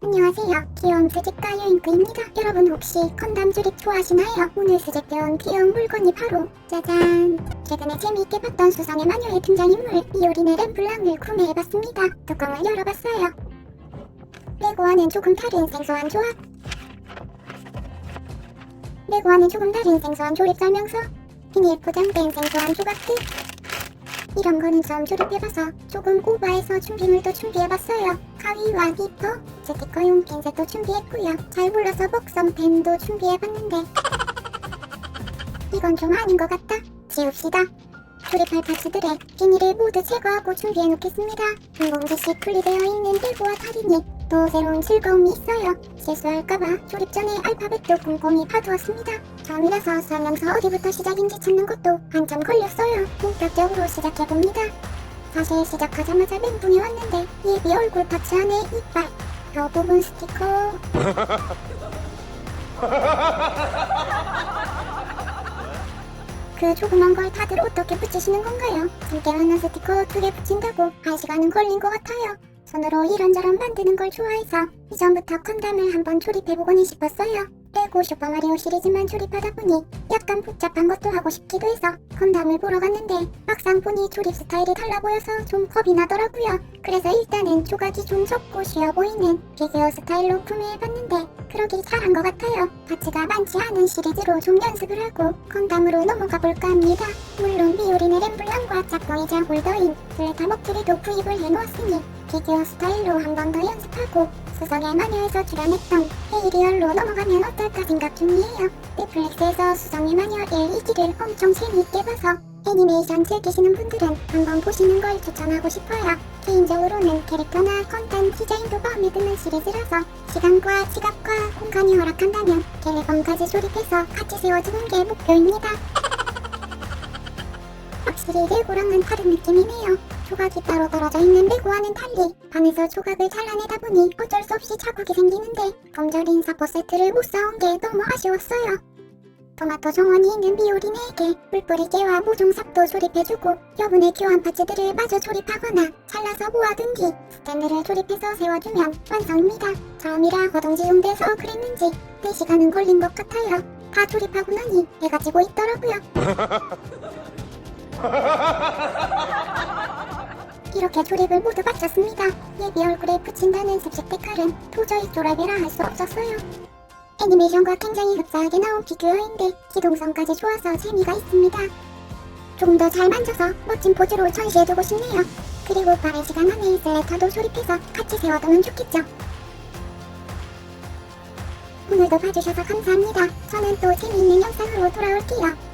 안녕하세요. 귀여운 수집가 유인크입니다. 여러분 혹시 건담 조립 좋아하시나요? 오늘 수집해온 귀여운 물건이 바로 짜잔! 최근에 재미있게 봤던 수상의 마녀의 등장인물 비오린의 램블랑을 구매해봤습니다. 뚜껑을 열어봤어요. 레고와는 조금 다른 생소한 조합. 레고와는 조금 다른 생소한 조립 설명서. 비닐 포장된 생소한 조각들. 이런 거는 처음 조립해봐서 조금 오버해서 준비물도 준비해봤어요. 가위와 니퍼, 스티커용 핀셋도 준비했고요. 잘 불러서 먹선 펜도 준비해봤는데 이건 좀 아닌 것 같다. 지웁시다. 조립할 파츠들의 비닐을 모두 제거하고 준비해놓겠습니다. 한 공기씩 분리되어 있는 레고와 다리니 또 새로운 즐거움이 있어요. 실수할까봐 조립 전에 알파벳도 꼼꼼히 봐두었습니다. 처음이라서 설명서 어디부터 시작인지 찾는 것도 한참 걸렸어요. 본격적으로 시작해봅니다. 사실 시작하자마자 멘붕이 왔는데 예비 얼굴 파츠 안에 이빨, 혀 부분 스티커 그 조그만 걸 다들 어떻게 붙이시는 건가요? 함께 하나 스티커 2개 붙인다고 1시간은 걸린 것 같아요. 손으로 이런저런 만드는 걸 좋아해서 이전부터 건담을 한번 조립해보고는 싶었어요. 레고 슈퍼마리오 시리즈만 조립하다 보니 약간 복잡한 것도 하고 싶기도 해서 건담을 보러 갔는데 막상 보니 조립 스타일이 달라 보여서 좀 겁이 나더라고요. 그래서 일단은 조각이 좀 적고 쉬워 보이는 피규어 스타일로 구매해봤는데 그러길 잘한 것 같아요. 파츠가 많지 않은 시리즈로 좀 연습을 하고 건담으로 넘어가 볼까 합니다. 물론 비오린의 램블랑과 짝꿍이자 홀더인 슬레타 먹튀리도 구입을 해놓았으니 피규어 스타일로 한 번 더 연습하고 수성의 마녀에서 출연했던 헤이리얼로 넘어가면 어떨까 생각 중이에요. 넷플릭스에서 수성의 마녀 1, 2기를 엄청 재미있게 봐서 애니메이션 즐기시는 분들은 한번 보시는 걸 추천하고 싶어요. 개인적으로는 캐릭터나 컨텐츠 디자인도 마음에 드는 시리즈라서 시간과 지갑과 공간이 허락한다면 갤레번까지 조립해서 같이 세워주는 게 목표입니다. 확실히 레고랑은 다른 느낌이네요. 조각이 따로 떨어져 있는 레고와는 달리 반에서 조각을 잘라내다 보니 어쩔 수 없이 자국이 생기는데 검절인 사포 세트를 못 사온 게 너무 아쉬웠어요. 토마토 정원이 있는 비오린에게 물뿌리개와 모종삽도 조립해주고 여분의 교환 파츠들을 마저 조립하거나 잘라서 모아둔 뒤 스탠드를 조립해서 세워주면 완성입니다. 처음이라 허둥지둥돼서 그랬는지 4시간은 걸린 것 같아요. 다 조립하고 나니 배가 지고 있더라고요. 이렇게 조립을 모두 마쳤습니다. 예비 얼굴에 붙인다는 습식 데칼은 도저히 쪼라베라 할 수 없었어요. 애니메이션과 굉장히 흡사하게 나온 피규어인데 기동성까지 좋아서 재미가 있습니다. 조금 더 잘 만져서 멋진 포즈로 전시해두고 싶네요. 그리고 빠른 시간 안에 슬레타도 조립해서 같이 세워두면 좋겠죠. 오늘도 봐주셔서 감사합니다. 저는 또 재미있는 영상으로 돌아올게요.